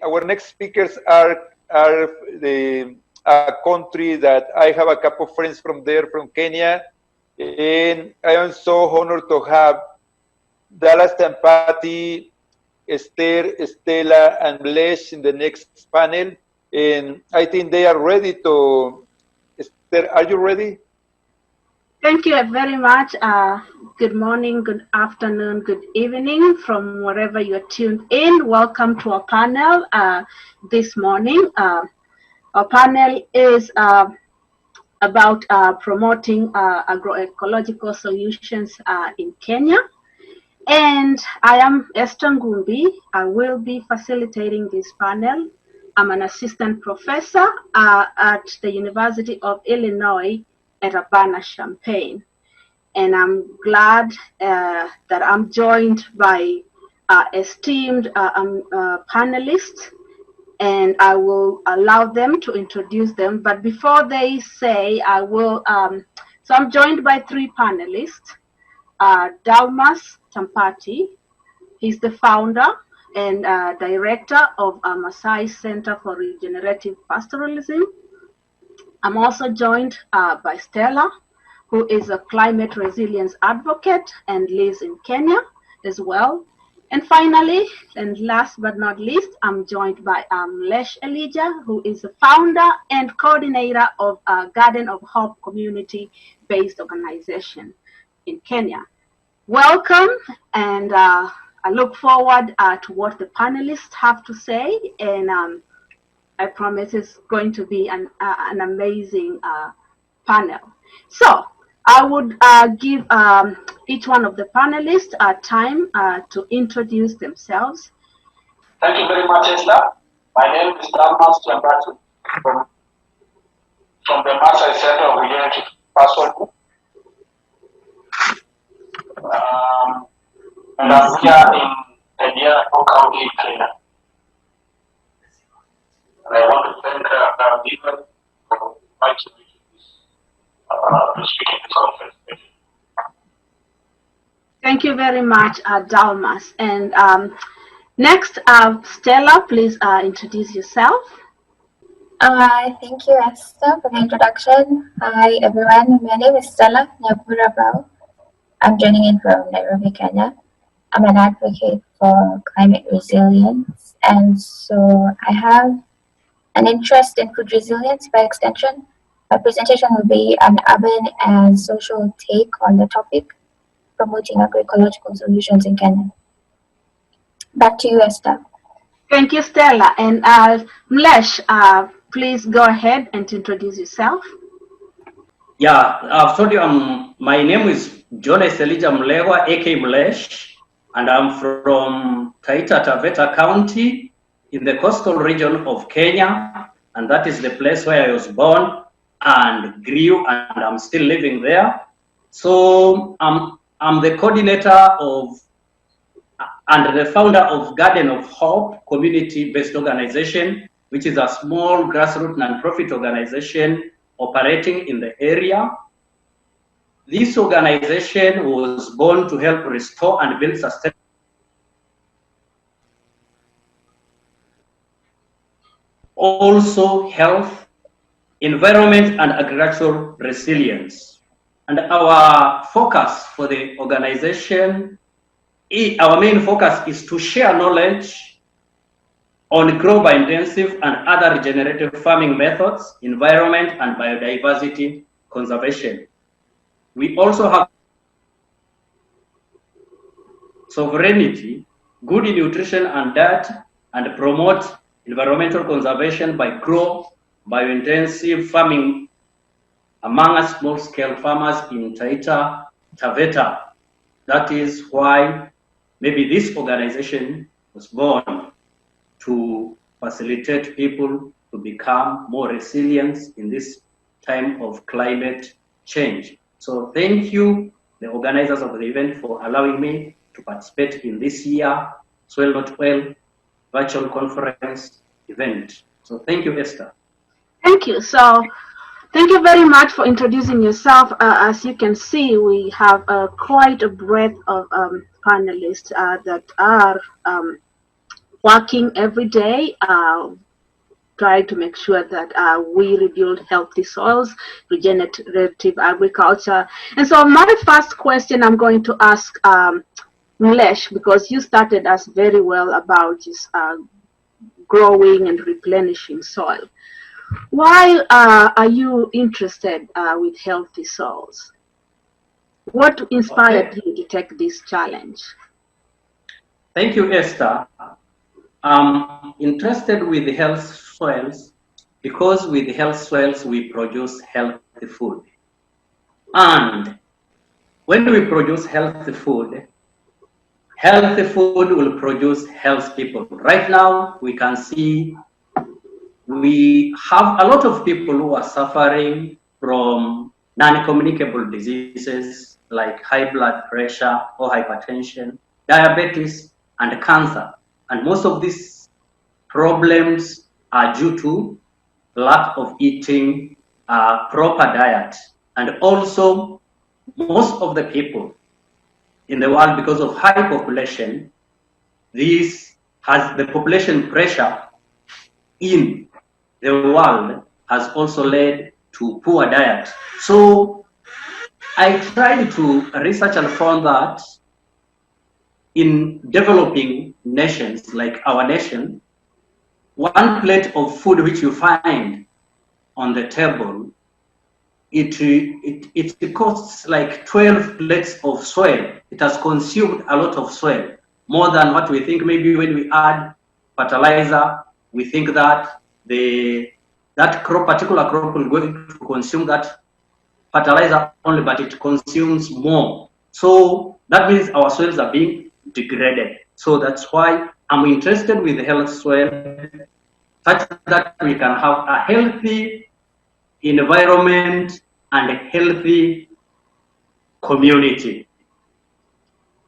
our next speakers are a country that I have a couple of friends from there, from Kenya, and I am so honored to have Dallas Tampati, Esther, Estela, and Blesh in the next panel. And I think they are ready to. Esther, are you ready? Thank you very much. Good morning, good afternoon, good evening from wherever you're tuned in. Welcome to our panel this morning. Our panel is about promoting agroecological solutions in Kenya. And I am Esther Ngumbi. I will be facilitating this panel. I'm an assistant professor at the University of Illinois at Urbana-Champaign. And I'm glad that I'm joined by esteemed panelists, and I will allow them to introduce them. But before they say, I will, so I'm joined by three panelists. Dalmas Tampati, he's the founder and director of Maasai Center for Regenerative Pastoralism. I'm also joined by Stella, who is a climate resilience advocate and lives in Kenya as well. And finally, and last but not least, I'm joined by Lesh Elijah, who is the founder and coordinator of Garden of Hope community-based organization in Kenya. Welcome, and I look forward to what the panelists have to say, and I promise it's going to be an amazing panel. So I would give each one of the panelists time to introduce themselves. Thank you very much, Esther. My name is Dalmas Tampati from the Mass Center of Regenerative Pastoralism. And I'm here in Navdanya County, Kenya. And I want to thank Navdanya for inviting me to speak in this conference. Thank you very much, Dalmas. And next, Stella, please introduce yourself. Thank you, Esther, for the introduction. Hi, everyone. My name is Stella Nyabura. I'm joining in from Nairobi, Kenya. I'm an advocate for climate resilience, and so I have an interest in food resilience by extension. My presentation will be an urban and social take on the topic, promoting agroecological solutions in Kenya. Back to you, Esther. Thank you, Stella. And Mlesh, please go ahead and introduce yourself. Yeah, I've told you my name is John Elijah Mlewa, aka Mlesh, and I'm from Taita Taveta County in the coastal region of Kenya, and that is the place where I was born and grew, and I'm still living there. So I'm the coordinator of and the founder of Garden of Hope community-based organization, which is a small grassroots non-profit organization operating in the area. This organization was born to help restore and build sustainable also health, environment, and agricultural resilience. And our focus for the organization, our main focus is to share knowledge on grow by intensive and other regenerative farming methods, environment, and biodiversity conservation. We also have sovereignty, good nutrition and diet, and promote environmental conservation by grow biointensive farming among small-scale farmers in Taita Taveta. That is why maybe this organization was born, to facilitate people to become more resilient in this time of climate change. So thank you, the organizers of the event, for allowing me to participate in this year Soil Not Well virtual conference event. So thank you, Esther. Thank you. So thank you very much for introducing yourself. As you can see, we have quite a breadth of panelists that are working every day, try to make sure that we rebuild healthy soils, regenerative agriculture. And so my first question I'm going to ask Mlesh, because you started us very well about just growing and replenishing soil. Why are you interested with healthy soils? What inspired you to take this challenge? Thank you, Esther. I'm interested with the health soils because with the health soils we produce healthy food. And when we produce healthy food will produce health people. Right now, we can see we have a lot of people who are suffering from non-communicable diseases like high blood pressure or hypertension, diabetes, and cancer. And most of these problems are due to lack of eating proper diet. And also, most of the people in the world, because of high population, this has the population pressure in the world has also led to poor diet. So I tried to research and found that in developing nations like our nation, one plate of food which you find on the table, it costs like 12 plates of soil. It has consumed a lot of soil, more than what we think. Maybe when we add fertilizer, we think that that particular crop will go to consume that fertilizer only, but it consumes more. So that means our soils are being degraded. So that's why I'm interested with the health soil, such that we can have a healthy environment and a healthy community.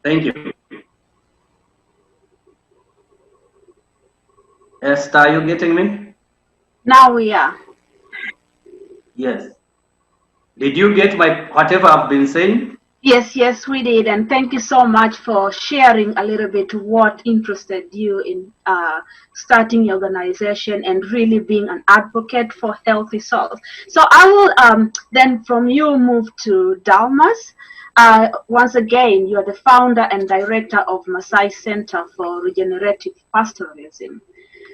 Thank you. Esther, are you getting me? Now we are. Yes. Did you get whatever I've been saying? Yes, we did. And thank you so much for sharing a little bit what interested you in starting your organization and really being an advocate for healthy soils. So I will then from you move to Dalmas. Once again, you're the founder and director of Maasai Center for Regenerative Pastoralism.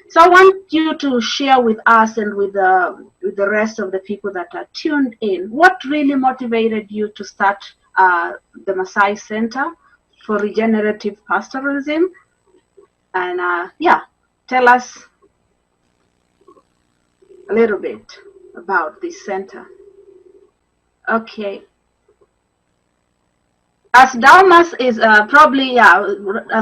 So I want you to share with us and with the rest of the people that are tuned in, what really motivated you to start the Maasai Center for Regenerative Pastoralism? And tell us a little bit about this center. Okay. As Dalmas is as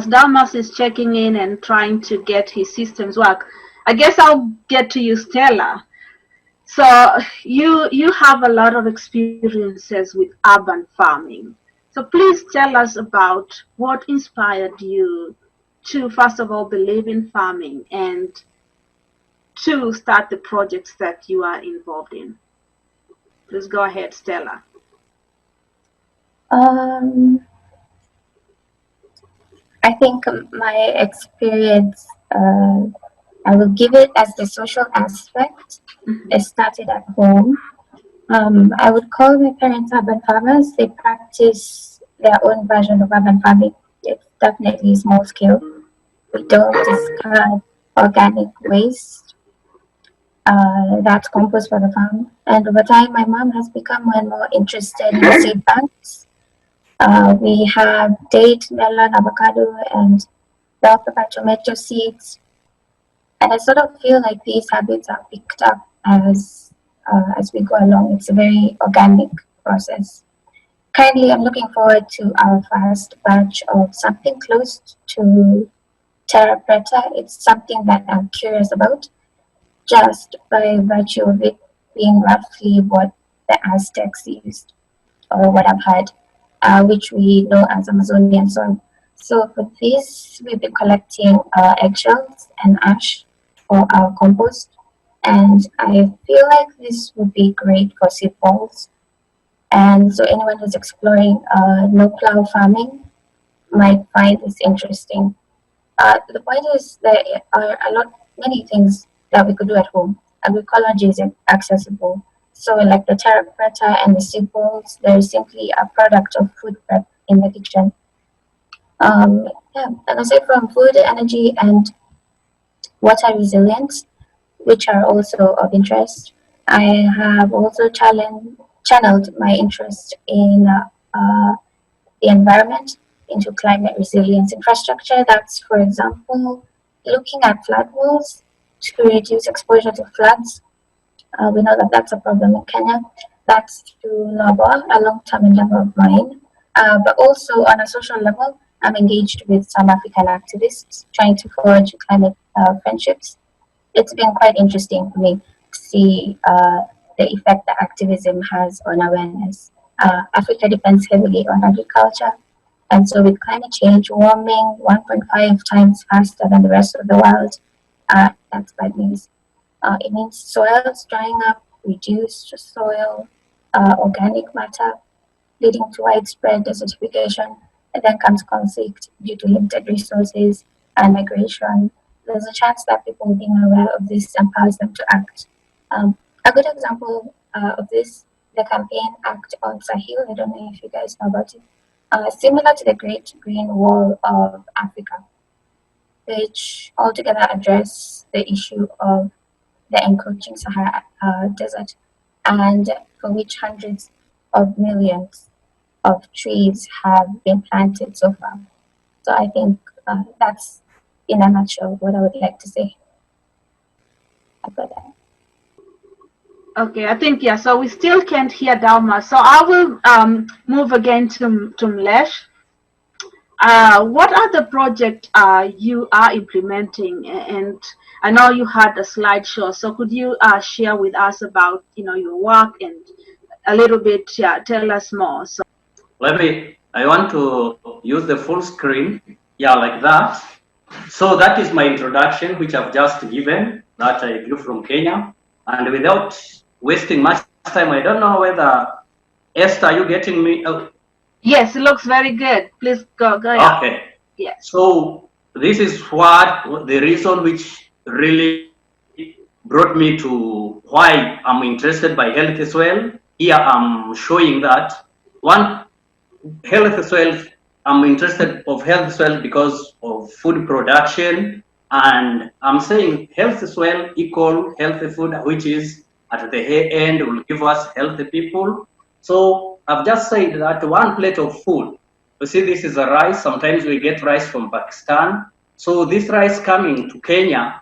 Dalmas is checking in and trying to get his systems work, I guess I'll get to you, Stella. So you have a lot of experiences with urban farming. So please tell us about what inspired you to, first of all, believe in farming and to start the projects that you are involved in. Please go ahead, Stella. I think my experience, I will give it as the social aspect. It started at home. I would call my parents urban farmers. They practice their own version of urban farming. It's definitely small scale. We don't discard organic waste. That's compost for the farm. And over time, my mom has become more and more interested in seed banks. We have date, melon, avocado, and bell pepper tomato seeds. And I sort of feel like these habits are picked up as we go along. It's a very organic process. Currently, I'm looking forward to our first batch of something close to terra preta. It's something that I'm curious about, just by virtue of it being roughly what the Aztecs used, or what I've heard, which we know as Amazonian soil. So for this, we've been collecting eggshells and ash for our compost. And I feel like this would be great for seed balls. And so anyone who's exploring no-plow farming might find this interesting. The point is there are many things that we could do at home. Agroecology is accessible. So like the terra preta and the sequels, they're simply a product of food prep in the kitchen. Yeah, and aside from food, energy, and water resilience, which are also of interest, I have also channeled my interest in the environment into climate resilience infrastructure. That's, for example, looking at flood walls to reduce exposure to floods. We know that that's a problem in Kenya. That's through NOBA, a long-term endeavor of mine. But also on a social level, I'm engaged with some African activists trying to forge climate friendships. It's been quite interesting for me to see the effect that activism has on awareness. Africa depends heavily on agriculture, and so with climate change warming 1.5 times faster than the rest of the world, that's bad news. It means soils drying up, reduced soil, organic matter, leading to widespread desertification. And then comes conflict due to limited resources and migration. There's a chance that people being aware of this empowers them to act. A good example of this, the campaign Act on Sahel. I don't know if you guys know about it. Similar to the Great Green Wall of Africa, which altogether address the issue of the encroaching Sahara Desert, and for which hundreds of millions of trees have been planted so far. So I think that's, in a nutshell, what I would like to say about that. Okay, I think, yeah, so we still can't hear Dalma. So I will move again to Mlesh. What are the projects you are implementing? And I know you had a slideshow, so could you share with us about your work and a little bit, tell us more. So I want to use the full screen, like that. So that is my introduction, which I've just given, that I grew from Kenya. And without wasting much time, I don't know whether, Esther, are you getting me? Oh. Yes, it looks very good. Please go ahead. Okay. Yes. So this is what the reason which really brought me to why I'm interested by healthy soil. Here I'm showing that one, healthy soil, I'm interested of healthy soil because of food production, and I'm saying healthy soil equal healthy food, which is at the end will give us healthy people. So I've just said that one plate of food, you see this is a rice, sometimes we get rice from Pakistan. So this rice coming to Kenya,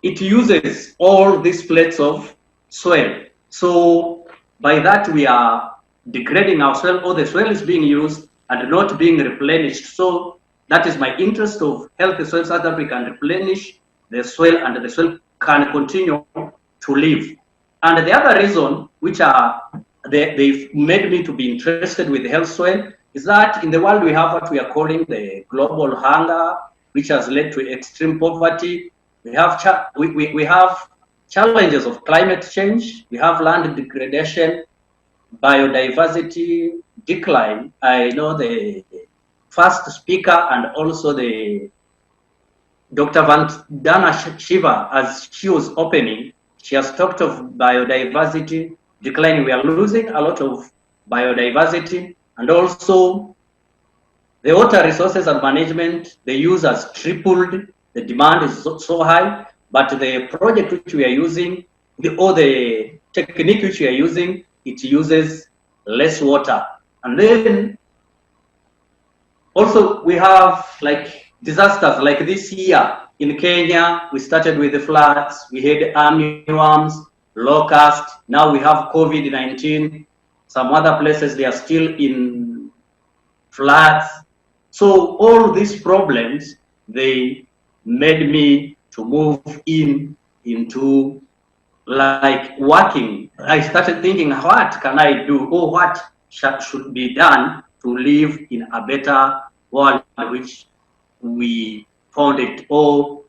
it uses all these plates of soil. So by that we are degrading our soil, or the soil is being used and not being replenished. So that is my interest of healthy soil, so that we can replenish the soil and the soil can continue to live. And the other reason, which they've made me to be interested with health soil, is that in the world we have what we are calling the global hunger, which has led to extreme poverty. We have we have challenges of climate change. We have land degradation, biodiversity decline. I know the first speaker and also the Dr. Vandana Shiva, as she was opening, she has talked of biodiversity declining. We are losing a lot of biodiversity, and also the water resources and management, the use has tripled. The demand is so high, but the project which we are using, or the technique which we are using, it uses less water. And then also we have like disasters like this year in Kenya. We started with the floods, we had armyworms, locusts, now we have COVID-19. Some other places they are still in floods. So all these problems, they made me to move into like working. I started thinking, what can I do, or what should be done to live in a better world, which we found it, or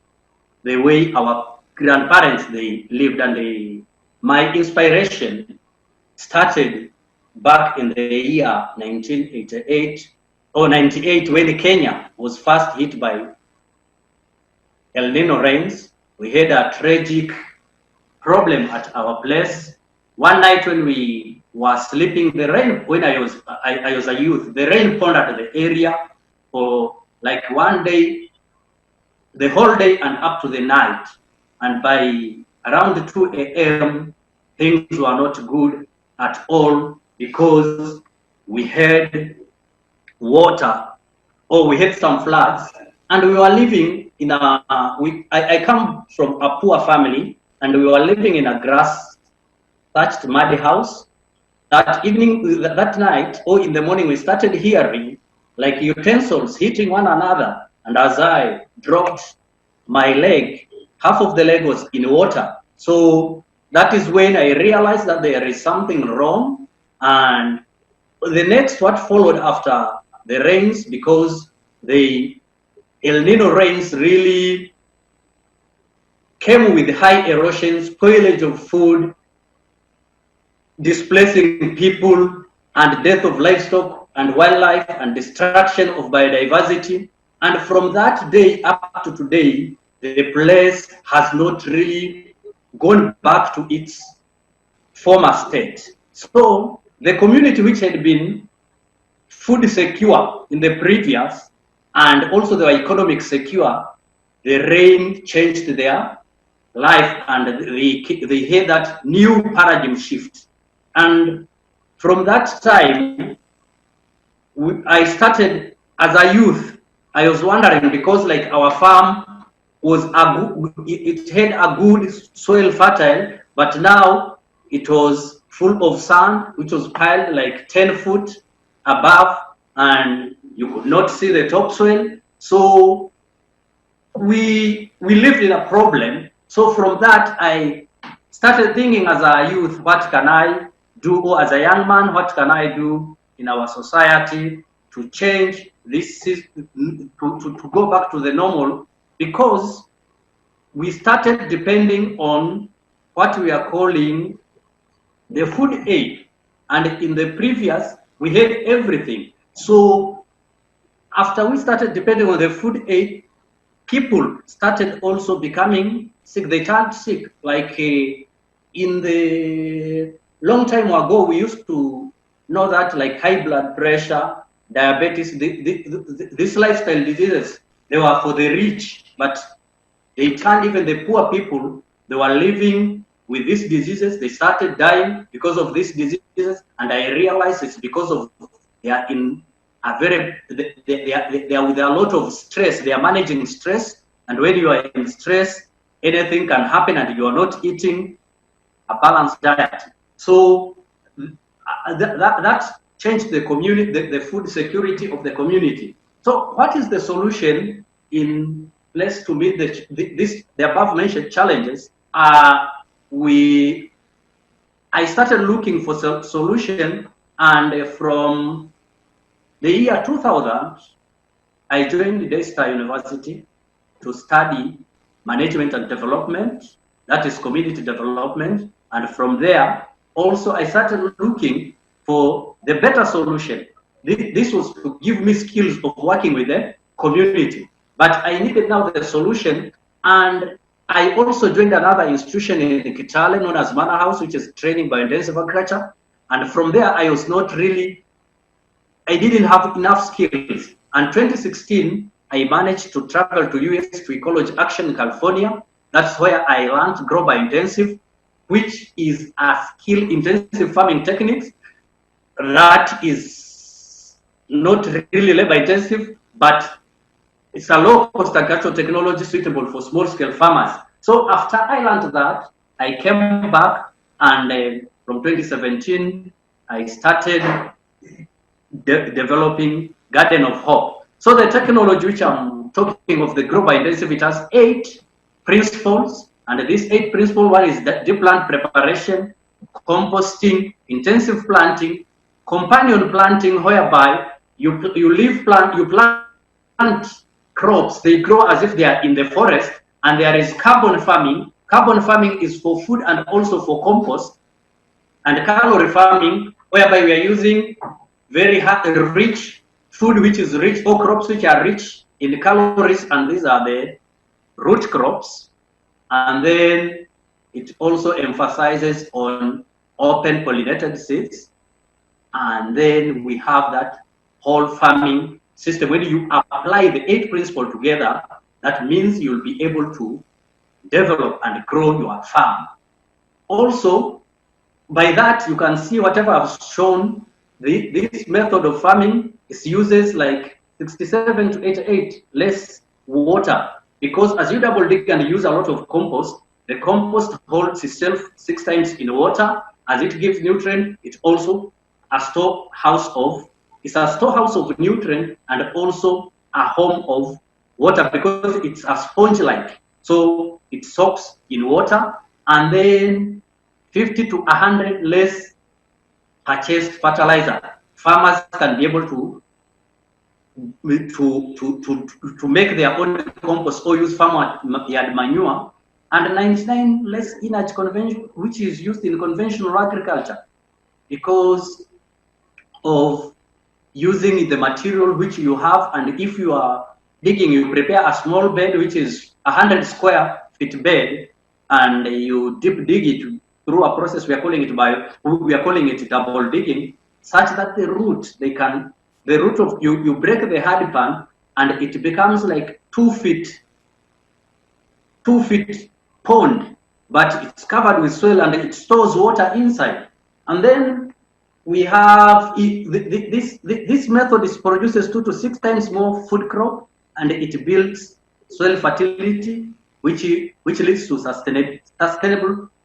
the way our grandparents they lived. And my inspiration started back in the year 1988 or 98, when Kenya was first hit by El Nino rains. We had a tragic problem at our place. One night when we were sleeping, the rain, when I was a youth, the rain poured at the area for like one day, the whole day and up to the night. And by around 2 a.m., things were not good at all because we had water, or we had some floods, and we were living in a, I come from a poor family, and we were living in a grass thatched muddy house. That evening, that night, or in the morning, we started hearing like utensils hitting one another. And as I dropped my leg, half of the leg was in water. So that is when I realized that there is something wrong. And the next, what followed after the rains, because the El Nino rains really came with high erosion, spoilage of food, displacing people, and death of livestock and wildlife, and destruction of biodiversity. And from that day up to today, the place has not really gone back to its former state. So the community, which had been food secure in the previous, and also they were economic secure, the rain changed their life, and they had that new paradigm shift. And from that time, I started as a youth. I was wondering, because like our farm was it had a good soil fertile, but now it was full of sand, which was piled like 10 foot above, and you could not see the topsoil. So we lived in a problem. So from that, I started thinking as a youth, what can I do, or as a young man, what can I do in our society to change this system, to go back to the normal, because we started depending on what we are calling the food aid. And in the previous, we had everything. So after we started depending on the food aid, people started also becoming sick. They turned sick. Like in the long time ago, we used to know that like high blood pressure, diabetes, these lifestyle diseases, they were for the rich, but they turned even the poor people. They were living with these diseases. They started dying because of these diseases, and I realized it's because of they are in a very they are with a lot of stress. They are managing stress, and when you are in stress, anything can happen, and you are not eating a balanced diet. So that changed the community, the food security of the community. So what is the solution in place to meet the above mentioned challenges? I started looking for a solution, and from the year 2000, I joined Daystar University to study management and development, that is community development. And from there, also I started looking for the better solution. This was to give me skills of working with the community, but I needed now the solution. And I also joined another institution in Kitale known as Manor House, which is training biointensive agriculture. And from there, I didn't have enough skills. And 2016, I managed to travel to US to Ecology Action in California. That's where I learned grow biointensive, which is a skill-intensive farming techniques that is not really labor-intensive, but it's a low-cost agricultural technology suitable for small-scale farmers. So after I learned that, I came back, and from 2017, I started developing Garden of Hope. So the technology which I'm talking of, the grow biointensive, it has 8 principles. And these 8 principles, one is deep plant preparation, composting, intensive planting, companion planting, whereby you plant crops, they grow as if they are in the forest, and there is carbon farming. Carbon farming is for food and also for compost, and calorie farming, whereby we are using very rich food which is rich, or crops which are rich in calories, and these are the root crops. And then it also emphasizes on open pollinated seeds. And then we have that whole farming system. When you apply the 8 principles together, that means you'll be able to develop and grow your farm. Also, by that, you can see whatever I've shown, this method of farming is uses like 67 to 88 less water, because as you double dig and use a lot of compost, the compost holds itself 6 times in water. As it gives nutrient, it's also a storehouse of nutrient and also a home of water, because it's a sponge-like. So it soaks in water, and then 50 to 100 less purchased fertilizer. Farmers can be able to make their own compost or use farmyard manure, and 99 less inert convention, which is used in conventional agriculture, because of using the material which you have. And if you are digging, you prepare a small bed which is 100 square feet bed, and you deep dig it through a process we are calling it double digging, such that the root of you break the hard pan, and it becomes like 2 feet pond, but it's covered with soil and it stores water inside. And then we have this method produces 2 to 6 times more food crop, and it builds soil fertility, which leads to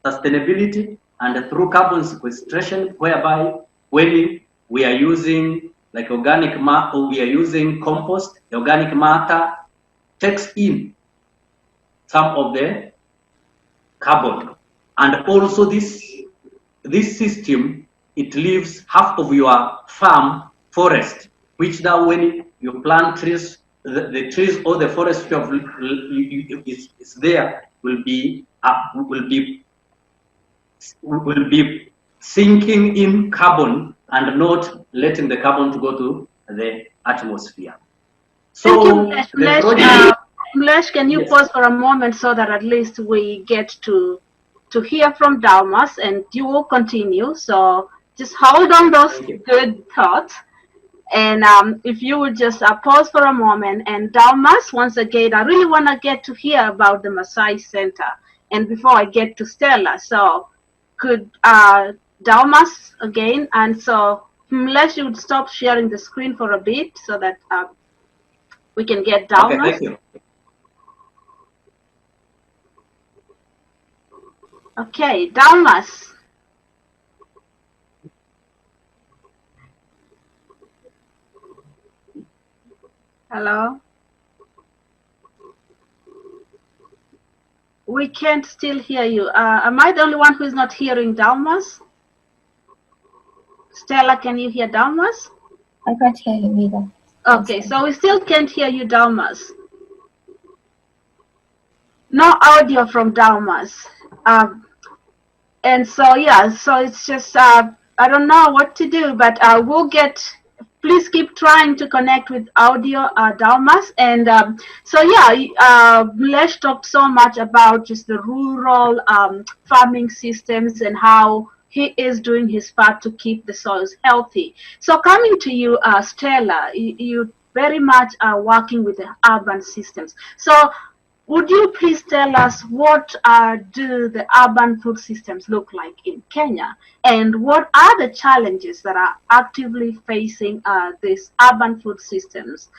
sustainability, and through carbon sequestration, whereby when we are using like organic matter, or we are using compost, the organic matter takes in some of the carbon. And also this system, it leaves half of your farm forest, which now when you plant trees, the trees or the forest is there will be sinking in carbon and not letting the carbon to go to the atmosphere. So thank you, Mlesh, can you pause for a moment so that at least we get to hear from Dalmas, and you will continue. So just hold on those good thoughts. And if you would just pause for a moment, and Dalmas, once again, I really want to get to hear about the Maasai Center. And before I get to Stella, so could Dalmas again, and so unless you would stop sharing the screen for a bit so that we can get Dalmas. Okay, thank you. Okay, Dalmas. Hello? We can't still hear you. Am I the only one who is not hearing Dalmas? Stella, can you hear Dalmas? I can't hear you either. Okay, so we still can't hear you, Dalmas. No audio from Dalmas. And so, yeah, so it's just, I don't know what to do, but we'll get, please keep trying to connect with audio, Dalmas. And so, yeah, Mlesh talked so much about just the rural farming systems and how he is doing his part to keep the soils healthy. So coming to you, Stella, you very much are working with the urban systems. So would you please tell us what do the urban food systems look like in Kenya, and what are the challenges that are actively facing these urban food systems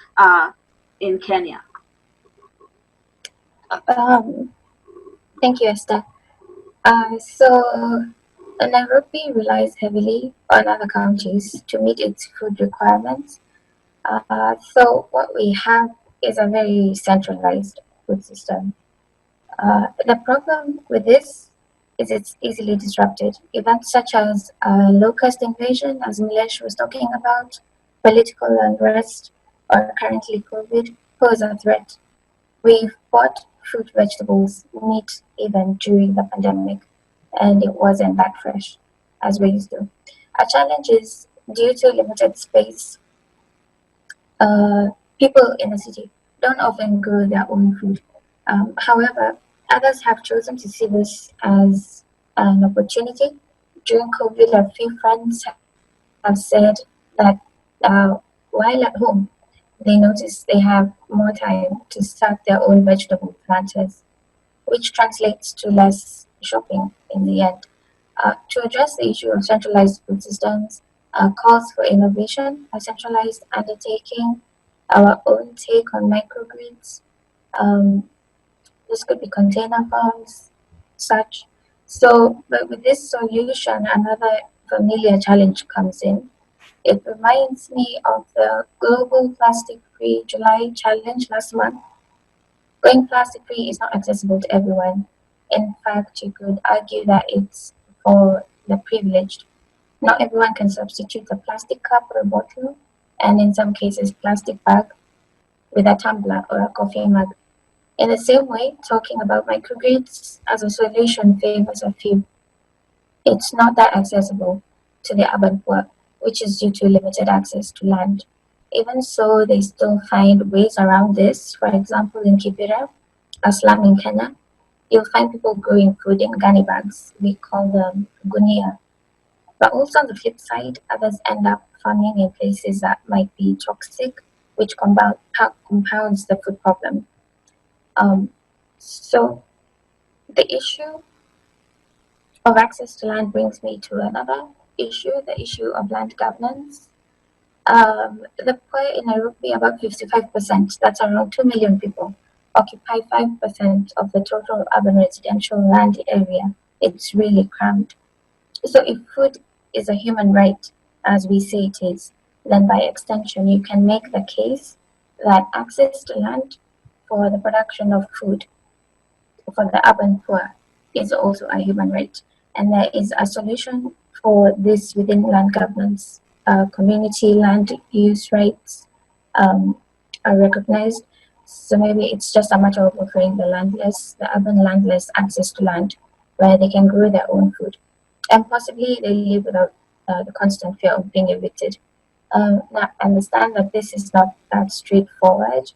in Kenya? Thank you, Esther. So Nairobi relies heavily on other counties to meet its food requirements. So what we have is a very centralized food system. The problem with this is it's easily disrupted. Events such as locust invasion, as Mlesh was talking about, political unrest, or currently COVID, pose a threat. We've bought fruit, vegetables, meat even during the pandemic, and it wasn't that fresh as we used to. Our challenge is due to limited space People in the city don't often grow their own food. However, others have chosen to see this as an opportunity. During COVID, a few friends have said that while at home, they notice they have more time to start their own vegetable planters, which translates to less shopping in the end. To address the issue of centralized food systems, calls for innovation, a centralized undertaking, our own take on microgrids. Um, this could be container farms, such. So, but with this solution, another familiar challenge comes in. It reminds me of the Global Plastic Free July Challenge last month. Going plastic free is not accessible to everyone. In fact, you could argue that it's for the privileged. Not everyone can substitute a plastic cup or a bottle, and in some cases, plastic bag with a tumbler or a coffee mug. In the same way, talking about microgrids as a solution favors a few. It's not that accessible to the urban poor, which is due to limited access to land. Even so, they still find ways around this. For example, in Kibera, a slum in Kenya, you'll find people growing food in gunny bags. We call them gunia. But also on the flip side, others end up farming in places that might be toxic, which compounds the food problem. So the issue of access to land brings me to another issue, the issue of land governance. The poor in Nairobi, about 55%, that's around 2 million people, occupy 5% of the total urban residential land area. It's really crammed. So if food is a human right, as we say it is, then by extension, you can make the case that access to land for the production of food for the urban poor is also a human right. And there is a solution for this within land governance. Community land use rights are recognized. So maybe it's just a matter of offering the urban landless access to land where they can grow their own food. And possibly they live without the constant fear of being evicted. Now, I understand that this is not that straightforward.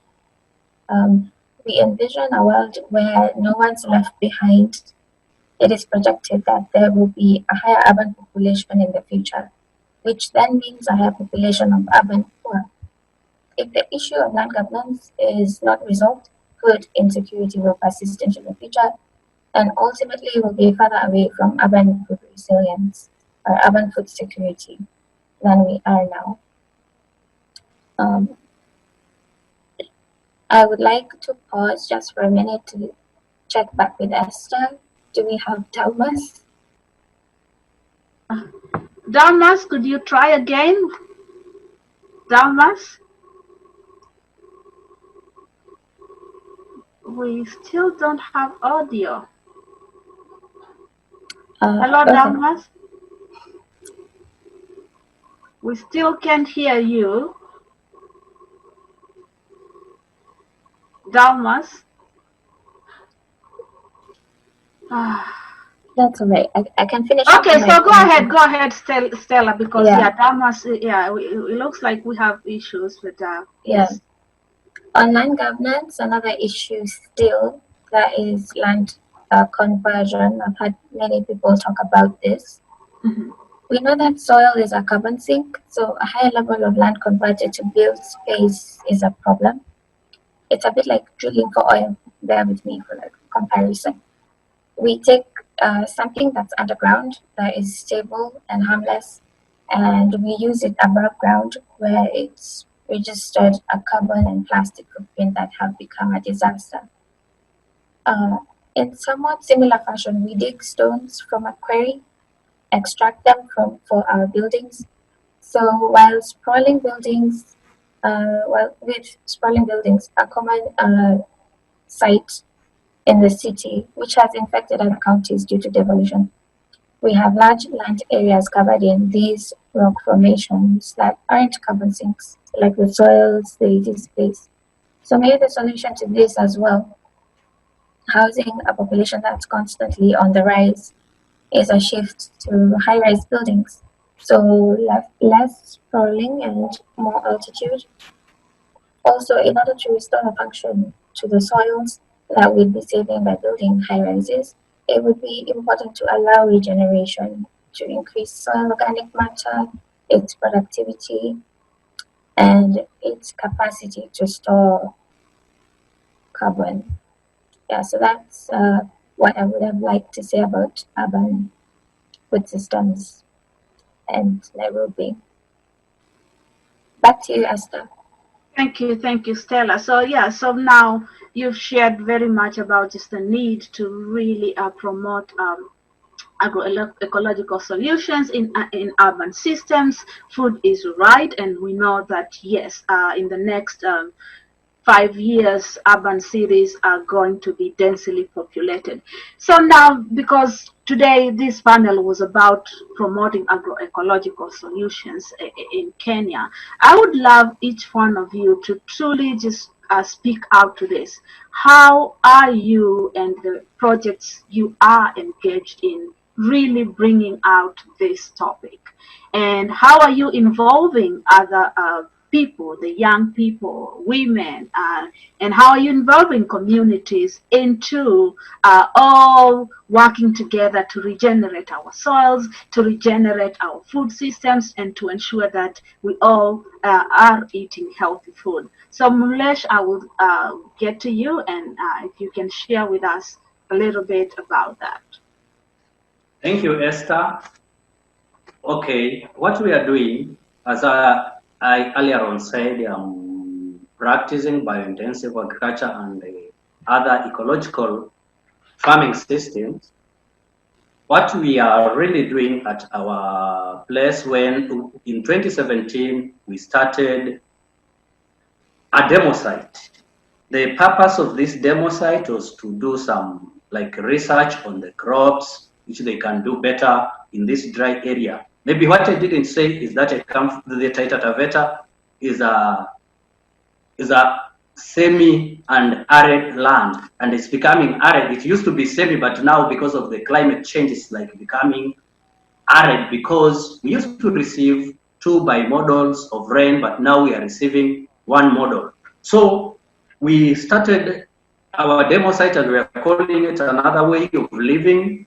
We envision a world where no one's left behind. It is projected that there will be a higher urban population in the future, which then means a higher population of urban poor. If the issue of land governance is not resolved, food insecurity will persist into the future, and ultimately will be further away from urban food resilience or urban food security than we are now. I would like to pause just for a minute to check back with Esther. Do we have Dalmas? Dalmas, could you try again? Dalmas? We still don't have audio. Hello, okay. Dalmas? We still can't hear you. Dalmas? That's all right. I can finish. Okay, so go ahead, Stella, because Dalmas, it looks like we have issues with that. Yes. On land governance, another issue still that is land conversion. I've had many people talk about this. Mm-hmm. We know that soil is a carbon sink, so a higher level of land converted to build space is a problem. It's a bit like drilling for oil. Bear with me for like comparison. We take something that's underground, that is stable and harmless, and we use it above ground where it's registered a carbon and plastic footprint that have become a disaster. In somewhat similar fashion, we dig stones from a quarry, extract them for our buildings. So while sprawling buildings, a common sight in the city, which has infected other counties due to devolution. We have large land areas covered in these rock formations that aren't carbon sinks, like the soils they displace. So maybe the solution to this as well, housing a population that's constantly on the rise, is a shift to high-rise buildings. So less sprawling and more altitude. Also, in order to restore a function to the soils that we'd be saving by building high rises, it would be important to allow regeneration to increase soil organic matter, its productivity, and its capacity to store carbon. Yeah, so that's what I would have liked to say about urban food systems and Nairobi. Back to you, Esther. Thank you, Stella. So yeah, so now you've shared very much about just the need to really promote agroecological solutions in urban systems. Food is right, and we know that yes, in the next 5 years, urban cities are going to be densely populated. So now, because today this panel was about promoting agroecological solutions in Kenya, I would love each one of you to truly just speak out to this. How are you and the projects you are engaged in really bringing out this topic? And how are you involving other people, the young people, women, and how are you involving communities into all working together to regenerate our soils, to regenerate our food systems, and to ensure that we all are eating healthy food. So Mulesh, I will get to you, and if you can share with us a little bit about that. Thank you, Esther. Okay, what we are doing, as I earlier on said, practicing biointensive agriculture and other ecological farming systems. What we are really doing at our place, when in 2017 we started a demo site. The purpose of this demo site was to do some research on the crops which they can do better in this dry area. Maybe what I didn't say is that the Taita Taveta is a semi and arid land, and it's becoming arid. It used to be semi, but now because of the climate change, it's becoming arid, because we used to receive 2 bimodals of rain, but now we are receiving 1 modal. So we started our demo site, and we are calling it another way of living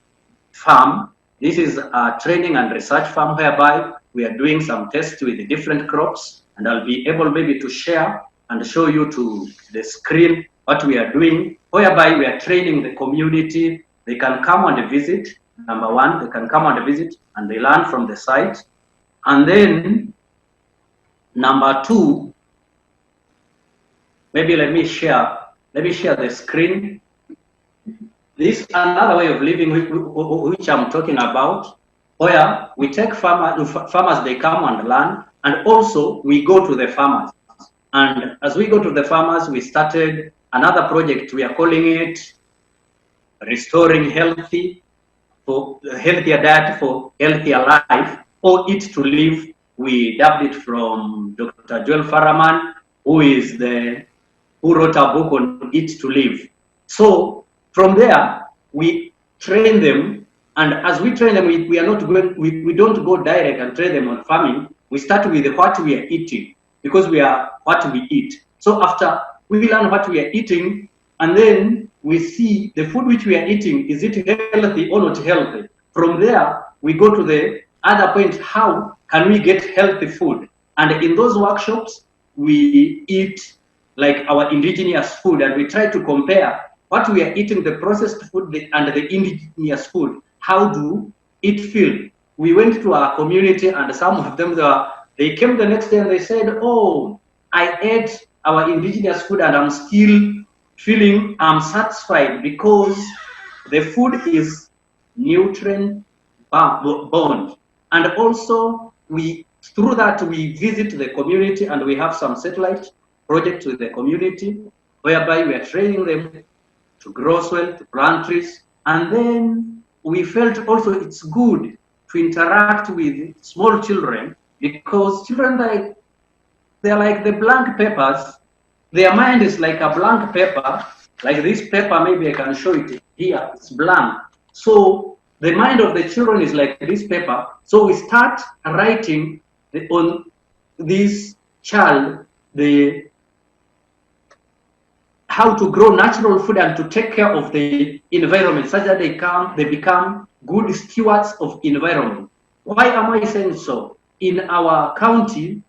farm. This is a training and research farm whereby we are doing some tests with the different crops, and I'll be able maybe to share and show you to the screen what we are doing, whereby we are training the community. They can come and visit. Number one, they can come and visit and they learn from the site. And then number 2, maybe let me share the screen. This is another way of living which I'm talking about, where we take farmers, they come and learn, and also we go to the farmers. And as we go to the farmers, we started another project. We are calling it Restoring Healthier Diet for Healthier Life, or Eat to Live. We dubbed it from Dr. Joel Faraman, who wrote a book on Eat to Live. So from there, we train them, and as we train them, we are not going. We don't go direct and train them on farming. We start with what we are eating, because we are what we eat. So after we learn what we are eating, and then we see the food which we are eating, is it healthy or not healthy? From there, we go to the other point, how can we get healthy food? And in those workshops, we eat our indigenous food, and we try to compare what we are eating, the processed food and the indigenous food. How do it feel? We went to our community, and some of them, they came the next day and they said, oh, I ate our indigenous food and I'm still feeling satisfied, because the food is nutrient bound. And also through that we visit the community, and we have some satellite projects with the community, whereby we are training them to grow soil, to plant trees. And then we felt also it's good to interact with small children, because children, they're like the blank papers. Their mind is like a blank paper, like this paper. Maybe I can show it here. It's blank. So the mind of the children is like this paper. So we start writing on this child the how to grow natural food and to take care of the environment such that they become good stewards of environment. Why am I saying so? In our county,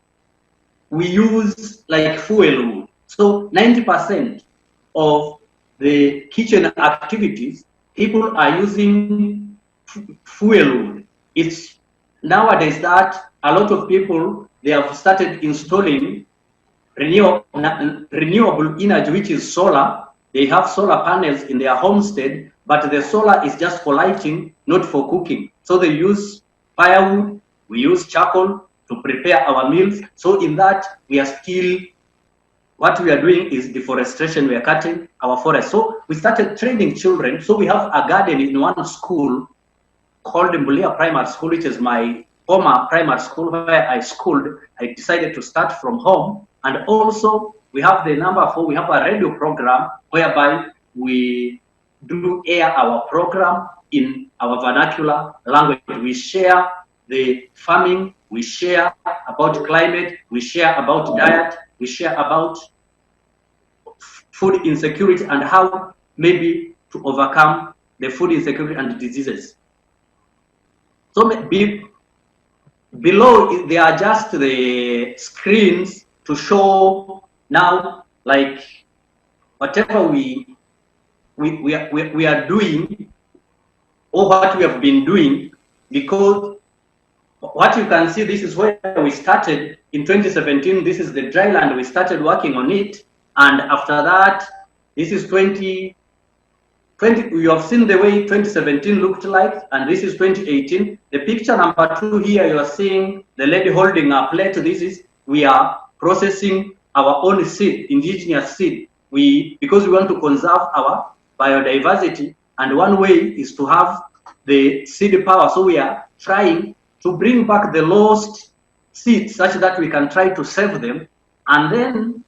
we use like fuel wood. So 90% of the kitchen activities, people are using fuel wood. It's nowadays that a lot of people, they have started installing renewable energy, which is solar. They have solar panels in their homestead, but the solar is just for lighting, not for cooking. So they use firewood, we use charcoal to prepare our meals. So in that, we are still, what we are doing is deforestation. We are cutting our forest. So we started training children. So we have a garden in one school called Mbulia Primary School, which is my former primary school where I schooled. I decided to start from home. And also we have the number 4, we have a radio program whereby we do air our program in our vernacular language. We share the farming, we share about climate, we share about diet, we share about food insecurity and how maybe to overcome the food insecurity and diseases. So below there are just the screens to show now, like whatever we are doing or what we have been doing, because what you can see, this is where we started in 2017. This is the dry land. We started working on it, and after that, this is 2020. You have seen the way 2017 looked like, and this is 2018. The picture number 2 here, you are seeing the lady holding a plate. This is, we are processing our own seed, indigenous seed. Because we want to conserve our biodiversity, and one way is to have the seed power. So we are trying to bring back the lost seeds such that we can try to save them. And then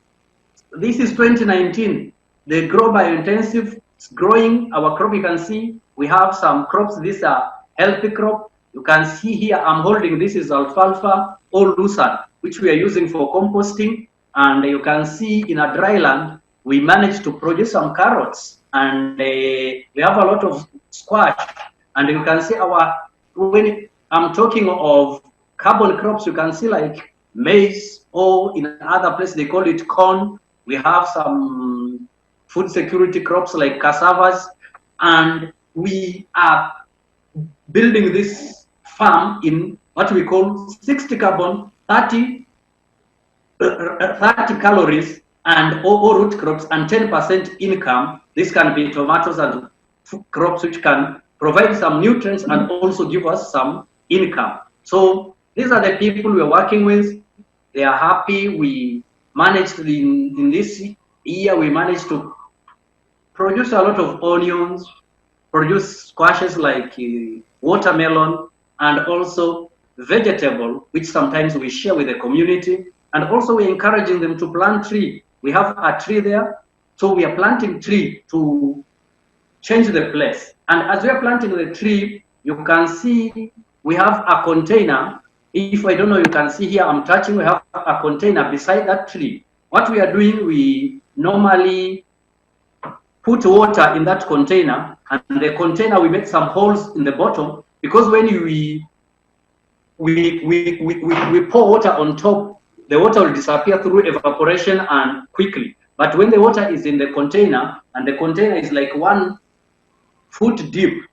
this is 2019. The grow biointensive growing our crop. You can see we have some crops. These are healthy crop. You can see here I'm holding, this is alfalfa or lucerne, which we are using for composting. And you can see in a dry land, we managed to produce some carrots, and we have a lot of squash. And you can see when I'm talking of carbon crops, you can see like maize, or in other places they call it corn. We have some food security crops like cassavas, and we are building this farm in what we call 60 carbon, 30 calories, and all root crops, and 10% income. This can be tomatoes and crops which can provide some nutrients and also give us some income. So these are the people we're working with. They are happy. We managed in this year, we managed to produce a lot of onions, produce squashes like watermelon, and also vegetable, which sometimes we share with the community. And also we're encouraging them to plant tree. We have a tree there, so we are planting tree to change the place. And as we are planting the tree, you can see we have a container. If I don't know, you can see here I'm touching, we have a container beside that tree. What we are doing, we normally put water in that container, and the container we make some holes in the bottom, because when we pour water on top, the water will disappear through evaporation and quickly. But when the water is in the container, and the container is like 1 foot deep,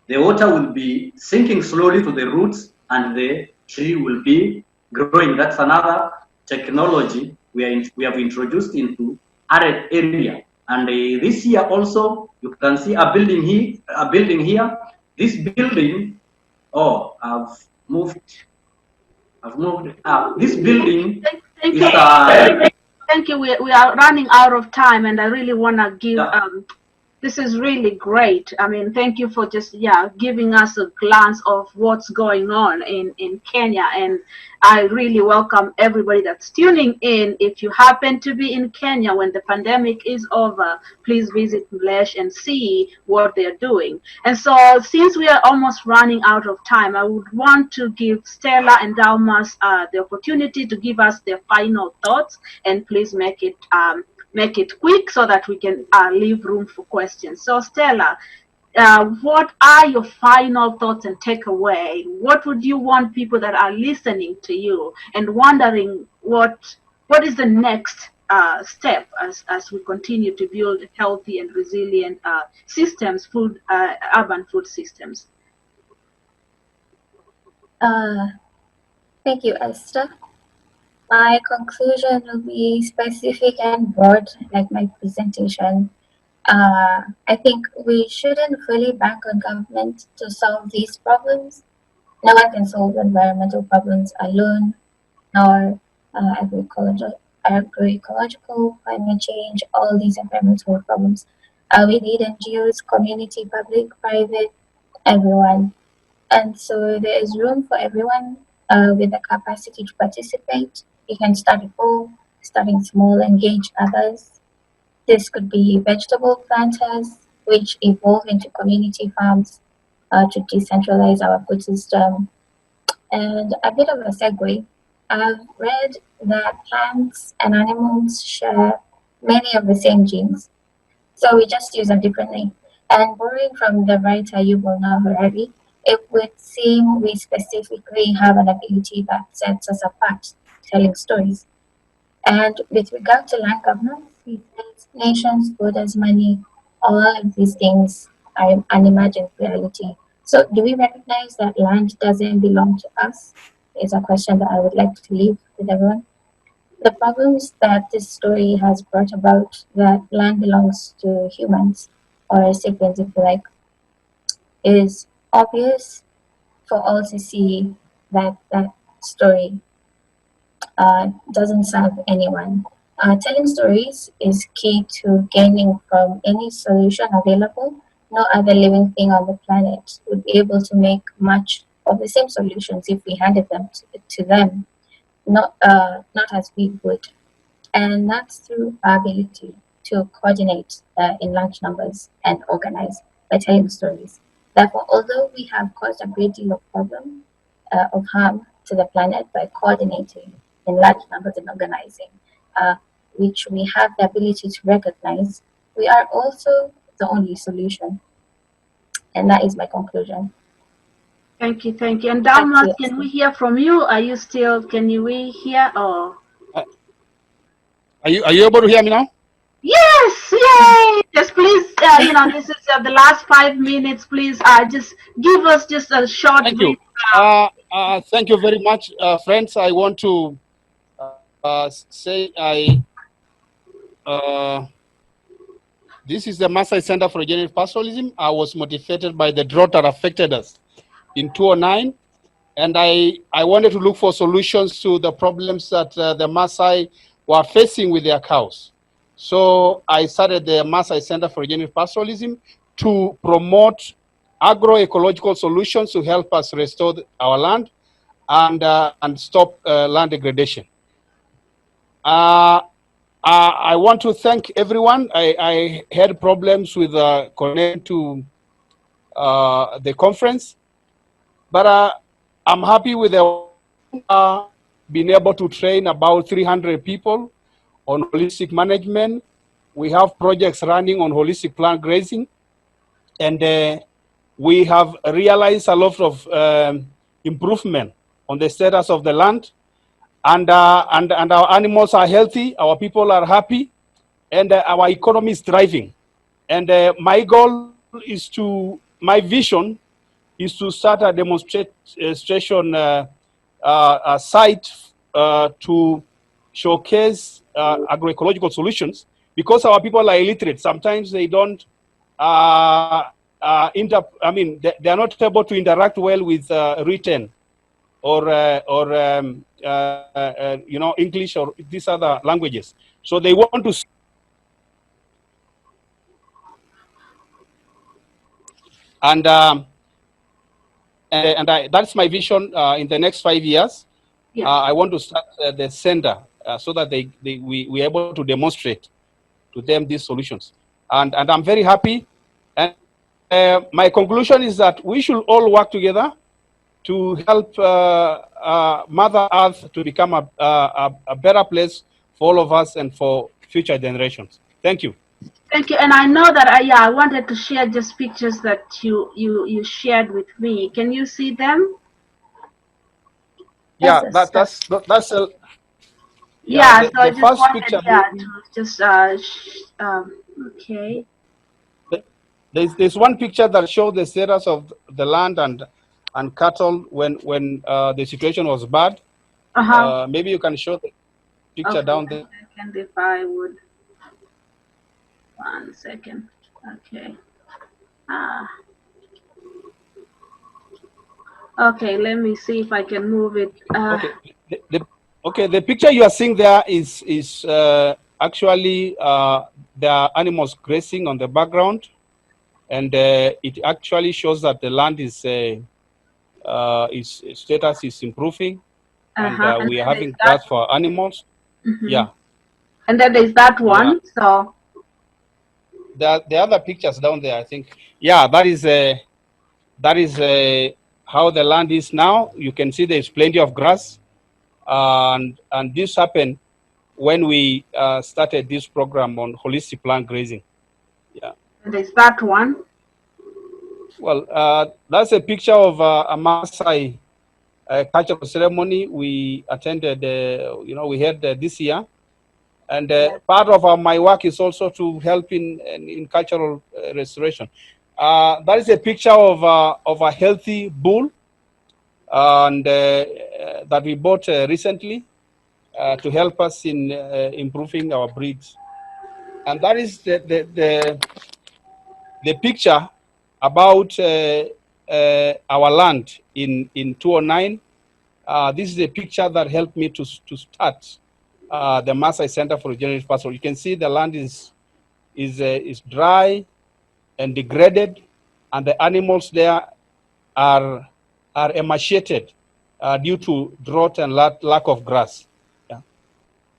the water will be sinking slowly to the roots, and the tree will be growing. That's another technology we have introduced into arid area. And this year also, you can see a building here. This building, I've moved. This building is Thank you. We are running out of time, and I really want to give. This is really great. I mean, thank you for just giving us a glance of what's going on in Kenya, and I really welcome everybody that's tuning in. If you happen to be in Kenya when the pandemic is over, please visit Mlesh and see what they're doing. And so, since we are almost running out of time, I would want to give Stella and Dalmas the opportunity to give us their final thoughts, and please make it make it quick so that we can leave room for questions. So Stella, what are your final thoughts and takeaway? What would you want people that are listening to you and wondering what is the next step as we continue to build healthy and resilient systems, urban food systems? Thank you, Esther. My conclusion will be specific and broad, like my presentation. I think we shouldn't fully bank on government to solve these problems. No one can solve environmental problems alone, nor agroecological, climate change, all these environmental problems. We need NGOs, community, public, private, everyone. And so there is room for everyone with the capacity to participate. You can start a pool, starting small, engage others. This could be vegetable planters, which evolve into community farms to decentralize our food system. And a bit of a segue, I've read that plants and animals share many of the same genes. So we just use them differently. And borrowing from the writer Yuval Noah Harari, it would seem we specifically have an ability that sets us apart, telling stories. And with regard to land governance, he says nations, borders, money, all of these things are unimagined reality. So do we recognize that land doesn't belong to us? Is a question that I would like to leave with everyone. The problems that this story has brought about, that land belongs to humans, or sapiens if you like, is obvious for all to see that that story doesn't serve anyone. Telling stories is key to gaining from any solution available. No other living thing on the planet would be able to make much of the same solutions if we handed them to them, not as we would. And that's through our ability to coordinate in large numbers and organize by telling stories. Therefore, although we have caused a great deal of harm to the planet by coordinating in large numbers and organizing, which we have the ability to recognize, we are also the only solution. And that is my conclusion. Thank you. And Dalmas, can we hear from you? Are you still, we hear or? Are you able to hear me now? Yes, yay! Just please, this is the last 5 minutes. Please, just give us just a short. Thank you. Thank you very much, friends. I want to say this is the Mass Center for Regenerative Pastoralism. I was motivated by the drought that affected us in 2009, and I wanted to look for solutions to the problems that the Maasai were facing with their cows. So I started the Mass Center for Regenerative Pastoralism to promote agroecological solutions to help us restore our land and stop land degradation. I want to thank everyone. I had problems with connecting to the conference, but I'm happy with being able to train about 300 people on holistic management. We have projects running on holistic plant grazing, and we have realized a lot of improvement on the status of the land, and our animals are healthy, our people are happy, and our economy is thriving. And my goal is my vision is to start a demonstration site to showcase agroecological solutions, because our people are illiterate. Sometimes they don't they are not able to interact well with written or English or these other languages. So they want to. That's my vision in the next 5 years. Yeah. I want to start the center so that we are able to demonstrate to them these solutions. And I'm very happy. And my conclusion is that we should all work together to help Mother Earth to become a better place for all of us and for future future generations. Thank you. Thank you. And I know that I wanted to share just pictures that you shared with me. Can you see them? Yeah, Yes, that's a, Yeah. So I the just first wanted picture. to just okay. There's one picture that shows the status of the land and cattle when the situation was bad. Maybe you can show the picture Okay. down there. Second, if I would. 1 second. Okay. Okay. Let me see if I can move it. Okay. The picture you are seeing there is actually there are animals grazing on the background, and it actually shows that the land is its status is improving, and And we are then there's having that. grass for animals. Yeah, And then there's that yeah. one. So. The other pictures down there, I think. Yeah, that is how the land is now. You can see there's plenty of grass, and this happened when we started this program on holistic plant grazing. Yeah. And there's that one. Well, that's a picture of a Maasai cultural ceremony we attended. We had this year, and part of my work is also to help in cultural restoration. That is a picture of a healthy bull, and that we bought recently to help us in improving our breeds. And that is the picture about our land in 2009. This is a picture that helped me to start the Maasai Center for Regenerative Pastoral. You can see the land is dry and degraded, and the animals there are emaciated due to drought and lack of grass. Yeah.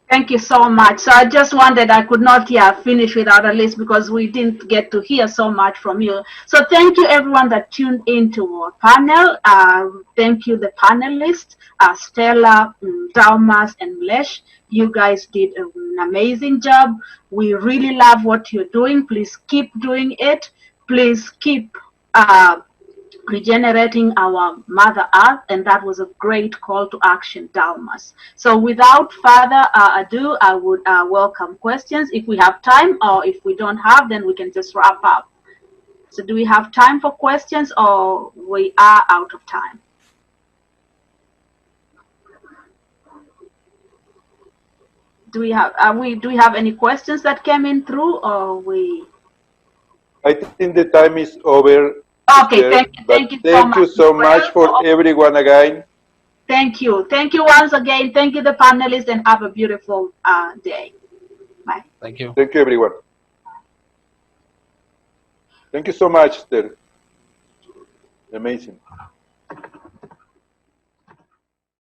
Thank you so much. So I just wondered, I could not finish without a list because we didn't get to hear so much from you. So thank you everyone that tuned into our panel. Thank you the panelists, Stella, Daumas, and Mlesh. You guys did an amazing job. We really love what you're doing. Please keep doing it. Please keep regenerating our Mother Earth, and that was a great call to action, Dalmas. So without further ado, I would welcome questions if we have time, or if we don't have, then we can just wrap up. So do we have time for questions, or we are out of time? Do we have any questions that came in through, or we? I think the time is over. Okay, thank you thank you so much for everyone again. Thank you once again. Thank you the panelists, and have a beautiful day. Bye. Thank you. Thank you everyone. Thank you so much, Esther. Amazing.